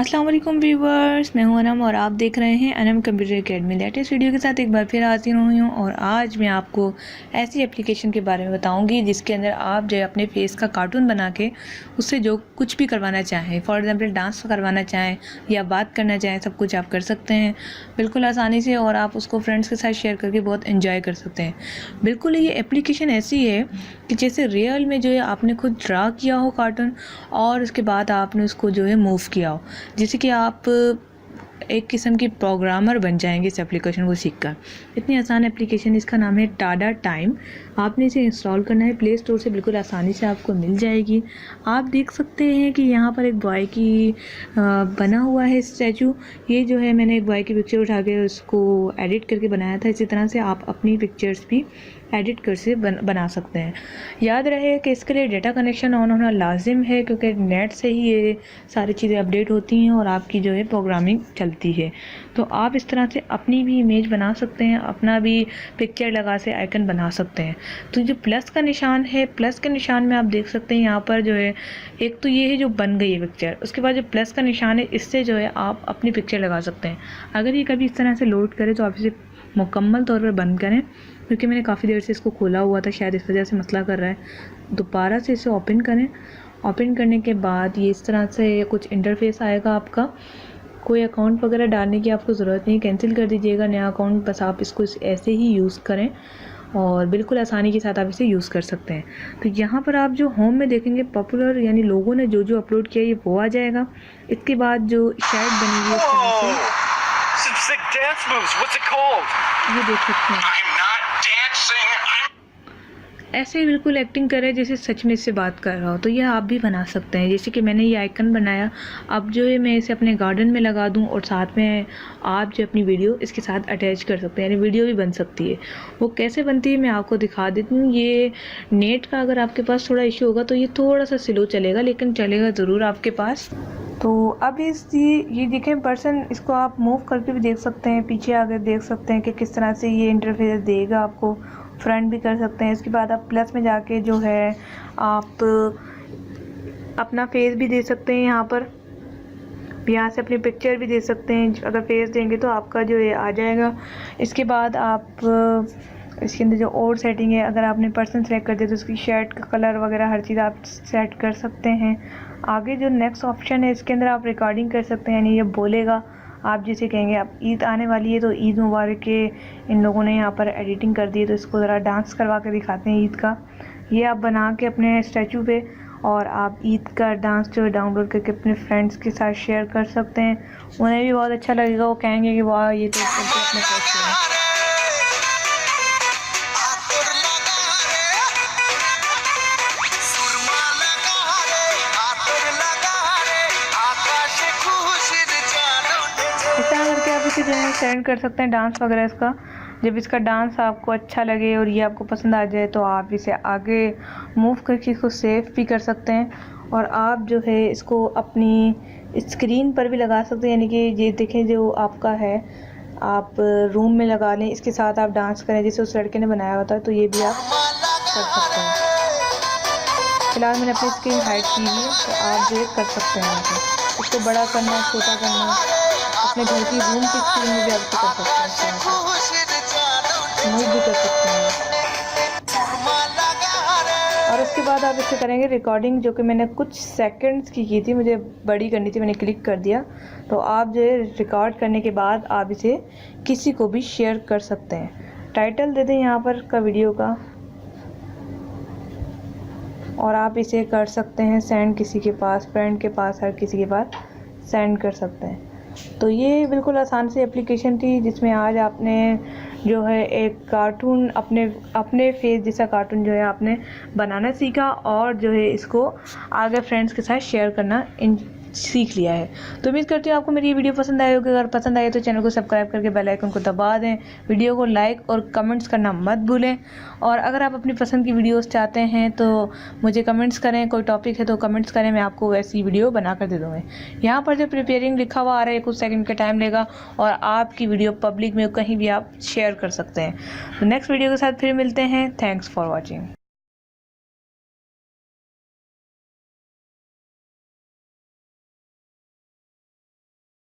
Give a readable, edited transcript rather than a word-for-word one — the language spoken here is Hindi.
अस्सलाम वालेकुम व्यूवर्स, मैं हूं अनम और आप देख रहे हैं Anam computer academy. Latest video के साथ एक बार फिर हाजिर हुई हूं और आज मैं आपको ऐसी एप्लीकेशन के बारे में बताऊंगी जिसके अंदर आप जो है अपने फेस का कार्टून बना के उससे जो कुछ भी करवाना चाहें, फॉर एग्जांपल डांस करवाना चाहें या बात करना चाहें, सब कुछ आप कर सकते हैं बिल्कुल आसानी से और आप उसको फ्रेंड्स के साथ शेयर करके बहुत इन्जॉय कर सकते हैं। बिल्कुल ये एप्लीकेशन ऐसी है कि जैसे रियल में जो है आपने खुद ड्रा किया हो कार्टून और उसके बाद आपने उसको जो है मूव किया हो, जैसे कि आप एक किस्म की प्रोग्रामर बन जाएंगे इस एप्लीकेशन को सीखकर। इतनी आसान एप्लीकेशन, इसका नाम है टाडा टाइम। आपने इसे इंस्टॉल करना है, प्ले स्टोर से बिल्कुल आसानी से आपको मिल जाएगी। आप देख सकते हैं कि यहाँ पर एक बॉय की बना हुआ है स्टैचू। ये जो है मैंने एक बॉय की पिक्चर उठा के उसको एडिट करके बनाया था। इसी तरह से आप अपनी पिक्चर्स भी एडिट कर से बना सकते हैं। याद रहे कि इसके लिए डेटा कनेक्शन ऑन होना लाजिम है, क्योंकि नेट से ही ये सारी चीज़ें अपडेट होती हैं और आपकी जो है प्रोग्रामिंग चलती है। तो आप इस तरह से अपनी भी इमेज बना सकते हैं, अपना भी पिक्चर लगा से आइकन बना सकते हैं। तो जो प्लस का निशान है, प्लस के निशान में आप देख सकते हैं यहाँ पर जो है एक तो ये है जो बन गई है पिक्चर, उसके बाद जो प्लस का निशान है इससे जो है आप अपनी पिक्चर लगा सकते हैं। अगर ये कभी इस तरह से लोड करे तो आप इसे मुकम्मल तौर पर बंद करें, क्योंकि मैंने काफ़ी देर से इसको खोला हुआ था, शायद इस वजह से मसला कर रहा है। दोबारा से इसे ओपन करें। ओपन करने के बाद ये इस तरह से कुछ इंटरफेस आएगा आपका। कोई अकाउंट वगैरह डालने की आपको ज़रूरत नहीं, कैंसिल कर दीजिएगा नया अकाउंट। बस आप इसको ऐसे ही यूज़ करें और बिल्कुल आसानी के साथ आप इसे यूज़ कर सकते हैं। तो यहाँ पर आप जो होम में देखेंगे पॉपुलर, यानी लोगों ने जो जो अपलोड किया ये वो आ जाएगा। इसके बाद जो शायद बनी हुई है ये देख सकते हैं, ऐसे ही बिल्कुल एक्टिंग करे जैसे सच में इससे बात कर रहा हो। तो यह आप भी बना सकते हैं। जैसे कि मैंने ये आइकन बनाया, अब जो है मैं इसे अपने गार्डन में लगा दूं और साथ में आप जो अपनी वीडियो इसके साथ अटैच कर सकते हैं, यानी वीडियो भी बन सकती है। वो कैसे बनती है मैं आपको दिखा देती हूँ। ये नेट का अगर आपके पास थोड़ा इशू होगा तो ये थोड़ा सा स्लो चलेगा, लेकिन चलेगा ज़रूर आपके पास। तो अब ये देखें पर्सन, इसको आप मूव करके भी देख सकते हैं, पीछे आगे देख सकते हैं कि किस तरह से ये इंटरफेस देगा आपको। फ्रंट भी कर सकते हैं। इसके बाद आप प्लस में जाके जो है आप अपना फेस भी दे सकते हैं। यहाँ पर यहाँ से अपनी पिक्चर भी दे सकते हैं। अगर फेस देंगे तो आपका जो है आ जाएगा। इसके बाद आप इसके अंदर जो और सेटिंग है, अगर आपने पर्सन सेलेक्ट कर दिया तो उसकी शर्ट का कलर वगैरह हर चीज़ आप सेट कर सकते हैं। आगे जो नेक्स्ट ऑप्शन है इसके अंदर आप रिकॉर्डिंग कर सकते हैं, यानी ये बोलेगा, आप जिसे कहेंगे। अब ईद आने वाली है तो ईद मुबारक के इन लोगों ने यहाँ पर एडिटिंग कर दी है, तो इसको ज़रा डांस करवा के दिखाते हैं ईद का। ये आप बना के अपने स्टैचू पे और आप ईद का डांस जो है डाउनलोड करके अपने फ्रेंड्स के साथ शेयर कर सकते हैं। उन्हें भी बहुत अच्छा लगेगा, वो कहेंगे कि वाह ये तो अपने पोस्ट है। इस तरह करके आप इसे जो है सेंड कर सकते हैं डांस वगैरह इसका। जब इसका डांस आपको अच्छा लगे और ये आपको पसंद आ जाए तो आप इसे आगे मूव करके इसको सेव भी कर सकते हैं और आप जो है इसको अपनी स्क्रीन पर भी लगा सकते हैं, यानी कि ये देखें जो आपका है आप रूम में लगा लें, इसके साथ आप डांस करें जैसे उस लड़के ने बनाया होता है, तो ये भी आप कर सकते हैं। फिलहाल मैंने अपनी स्क्रीन हाइड की हुई है, तो आप जो है कर सकते हैं। इसको बड़ा करना, छोटा करना, अपने घर की रूम की स्क्रीन में भी आप कर सकते हैं, मूव भी कर सकते हैं। और उसके बाद आप इसे करेंगे रिकॉर्डिंग, जो कि मैंने कुछ सेकंड्स की थी, मुझे बड़ी करनी थी, मैंने क्लिक कर दिया। तो आप जो है रिकॉर्ड करने के बाद आप इसे किसी को भी शेयर कर सकते हैं। टाइटल दे दें यहाँ पर का वीडियो का और आप इसे कर सकते हैं सेंड किसी के पास, फ्रेंड के पास, हर किसी के पास सेंड कर सकते हैं। तो ये बिल्कुल आसान सी एप्लीकेशन थी जिसमें आज आपने जो है एक कार्टून अपने फेस जैसा कार्टून जो है आपने बनाना सीखा और जो है इसको आगे फ्रेंड्स के साथ शेयर करना सीख लिया है। तो उम्मीद करती हूँ आपको मेरी ये वीडियो पसंद आई होगी। अगर पसंद आए तो चैनल को सब्सक्राइब करके बेल आइकन को दबा दें, वीडियो को लाइक और कमेंट्स करना मत भूलें। और अगर आप अपनी पसंद की वीडियोस चाहते हैं तो मुझे कमेंट्स करें, कोई टॉपिक है तो कमेंट्स करें, मैं आपको वैसी वीडियो बना कर दे दूँगी। यहाँ पर जो प्रिपेयरिंग लिखा हुआ आ रहा है कुछ सेकंड का टाइम लेगा और आपकी वीडियो पब्लिक में कहीं भी आप शेयर कर सकते हैं। तो नेक्स्ट वीडियो के साथ फिर मिलते हैं। Thanks for watching.